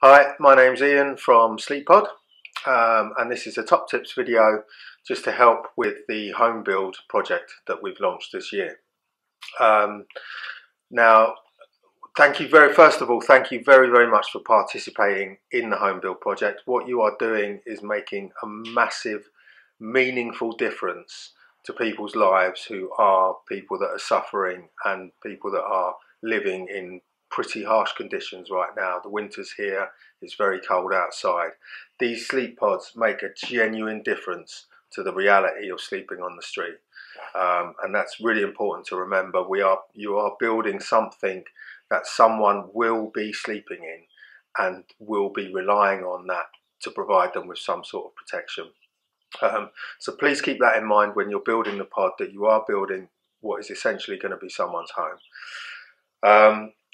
Hi, my name's Ian from SleepPod, and this is a top tips video just to help with the home build project that we've launched this year. Now, first of all, thank you very much for participating in the home build project. What you are doing is making a massive, meaningful difference to people's lives who are people that are suffering and people that are living in pretty harsh conditions right now. The winter's here, it's very cold outside. These sleep pods make a genuine difference to the reality of sleeping on the street. And that's really important to remember. You are building something that someone will be sleeping in and will be relying on that to provide them with some sort of protection. So please keep that in mind when you're building the pod, that you are building what is essentially going to be someone's home.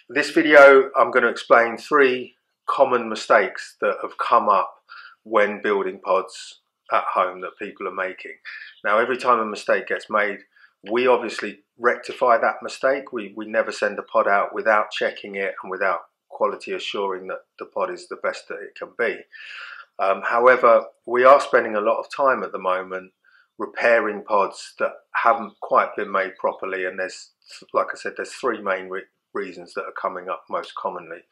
This video, I'm going to explain 3 common mistakes that have come up when building pods at home that people are making. Now, every time a mistake gets made, we obviously rectify that mistake. We never send a pod out without checking it and without quality assuring that the pod is the best that it can be. However, we are spending a lot of time at the moment repairing pods that haven't quite been made properly, and like I said, there's 3 main reasons that are coming up most commonly.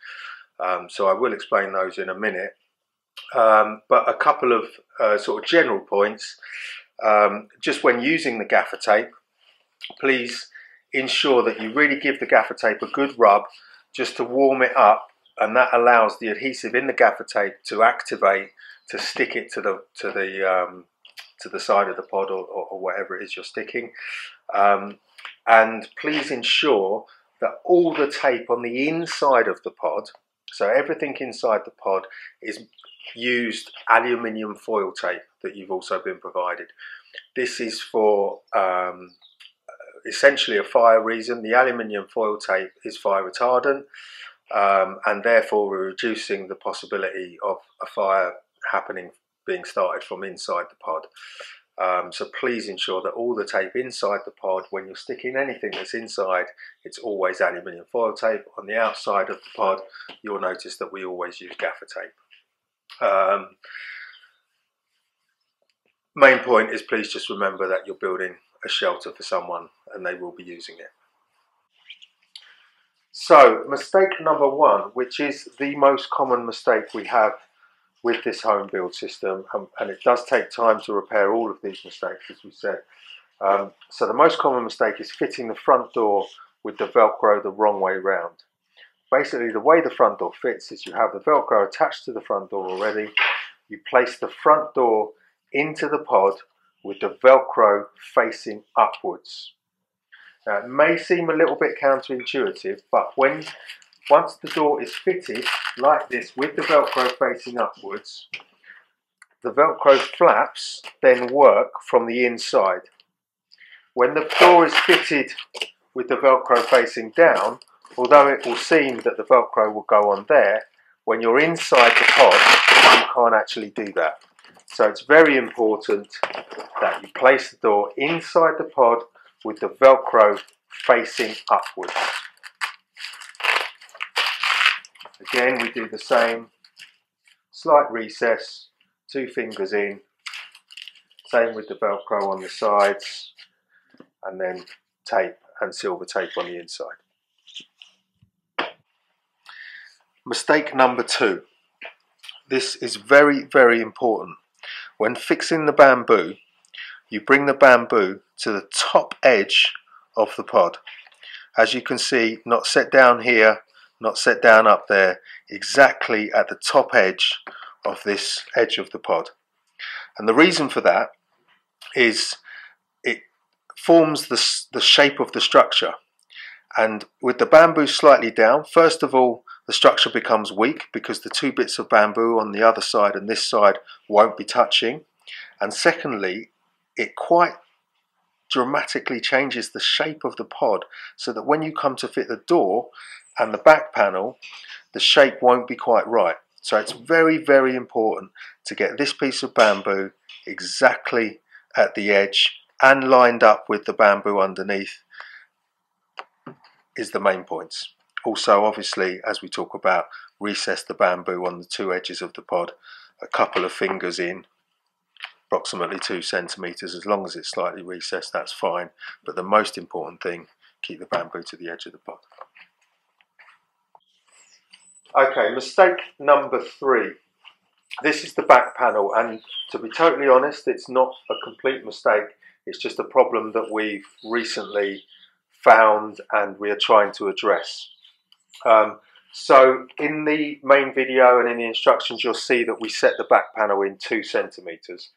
So I will explain those in a minute. But a couple of sort of general points. Just when using the gaffer tape, please ensure that you really give the gaffer tape a good rub just to warm it up, and that allows the adhesive in the gaffer tape to activate, to stick it to the side of the pod or whatever it is you're sticking. And please ensure that all the tape on the inside of the pod, so everything inside the pod, is used aluminium foil tape that you've also been provided. This is for essentially a fire reason. The aluminium foil tape is fire retardant, and therefore we're reducing the possibility of a fire being started from inside the pod. So please ensure that all the tape inside the pod, when you're sticking anything that's inside, it's always aluminium foil tape. On the outside of the pod, you'll notice that we always use gaffer tape. Main point is, please just remember that you're building a shelter for someone and they will be using it. So mistake number 1, which is the most common mistake we have with this home build system, and it does take time to repair all of these mistakes, as we said. So the most common mistake is fitting the front door with the Velcro the wrong way round. Basically, the way the front door fits is you have the Velcro attached to the front door already. You place the front door into the pod with the Velcro facing upwards. Now, it may seem a little bit counterintuitive, but once the door is fitted like this with the Velcro facing upwards, the Velcro flaps then work from the inside. When the door is fitted with the Velcro facing down, although it will seem that the Velcro will go on there, when you're inside the pod, you can't actually do that. So it's very important that you place the door inside the pod with the Velcro facing upwards. Again, we do the same, slight recess, 2 fingers in, same with the Velcro on the sides, and then tape and silver tape on the inside. Mistake number 2. This is very important. When fixing the bamboo, you bring the bamboo to the top edge of the pod. As you can see, not set down here, not set down up there, exactly at the top edge of this edge of the pod. And the reason for that is it forms the shape of the structure. And with the bamboo slightly down, first of all, the structure becomes weak because the 2 bits of bamboo on the other side and this side won't be touching. And secondly, it quite dramatically changes the shape of the pod, so that when you come to fit the door and the back panel, the shape won't be quite right. So it's very important to get this piece of bamboo exactly at the edge and lined up with the bamboo underneath is the main points. Also, obviously, as we talk about, recess the bamboo on the two edges of the pod, a couple of fingers in, approximately 2 centimeters. As long as it's slightly recessed, that's fine. But the most important thing, keep the bamboo to the edge of the pod. Okay, mistake number 3. This is the back panel, and to be totally honest, it's not a complete mistake. It's just a problem that we've recently found and we are trying to address. So in the main video and in the instructions, you'll see that we set the back panel in 2 centimeters.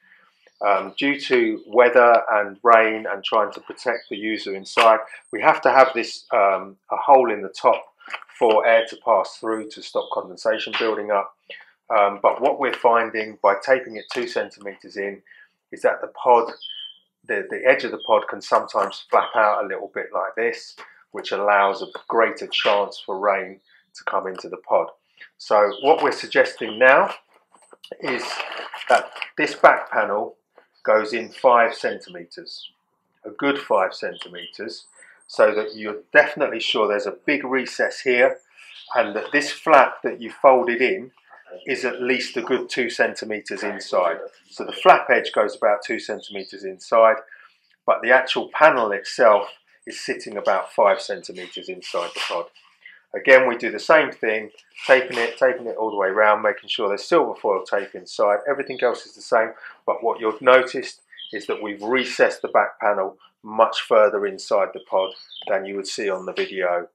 Due to weather and rain and trying to protect the user inside, we have to have this a hole in the top for air to pass through to stop condensation building up. But what we're finding by taping it 2 centimeters in is that the pod, the edge of the pod can sometimes flap out a little bit like this, which allows a greater chance for rain to come into the pod. So what we're suggesting now is that this back panel goes in 5 centimeters, a good 5 centimeters, so that you're definitely sure there's a big recess here and that this flap that you folded in is at least a good 2 centimeters inside. So the flap edge goes about 2 centimeters inside, but the actual panel itself is sitting about 5 centimeters inside the pod. Again, we do the same thing, taping it all the way around, making sure there's silver foil tape inside. Everything else is the same, but what you've noticed is that we've recessed the back panel much further inside the pod than you would see on the video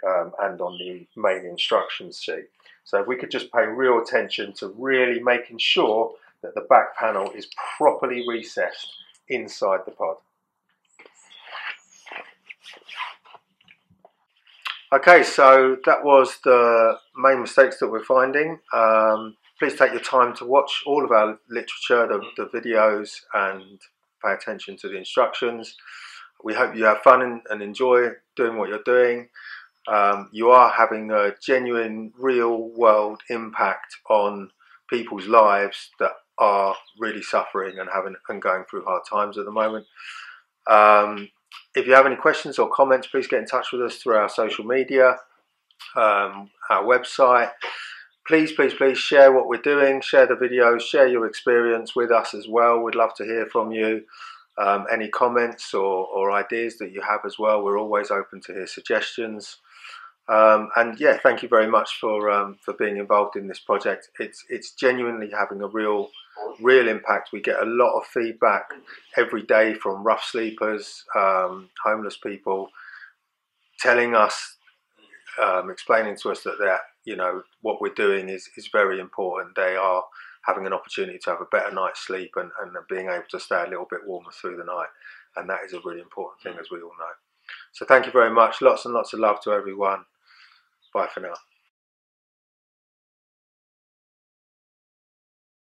and on the main instructions sheet. So if we could just pay real attention to really making sure that the back panel is properly recessed inside the pod. Okay, so that was the main mistakes that we're finding. Please take your time to watch all of our literature, the videos, and pay attention to the instructions. We hope you have fun and enjoy doing what you're doing. You are having a genuine, real-world impact on people's lives that are really suffering and going through hard times at the moment. If you have any questions or comments, please get in touch with us through our social media, our website. Please share what we're doing, share the videos, share your experience with us as well. We'd love to hear from you. Any comments or ideas that you have as well, we're always open to hear suggestions. And yeah, thank you very much for being involved in this project. It's genuinely having a real impact. We get a lot of feedback every day from rough sleepers, homeless people, telling us, explaining to us that what we're doing is very important. They are having an opportunity to have a better night's sleep and being able to stay a little bit warmer through the night, and that is a really important thing, as we all know. So thank you very much. Lots and lots of love to everyone. Bye for now.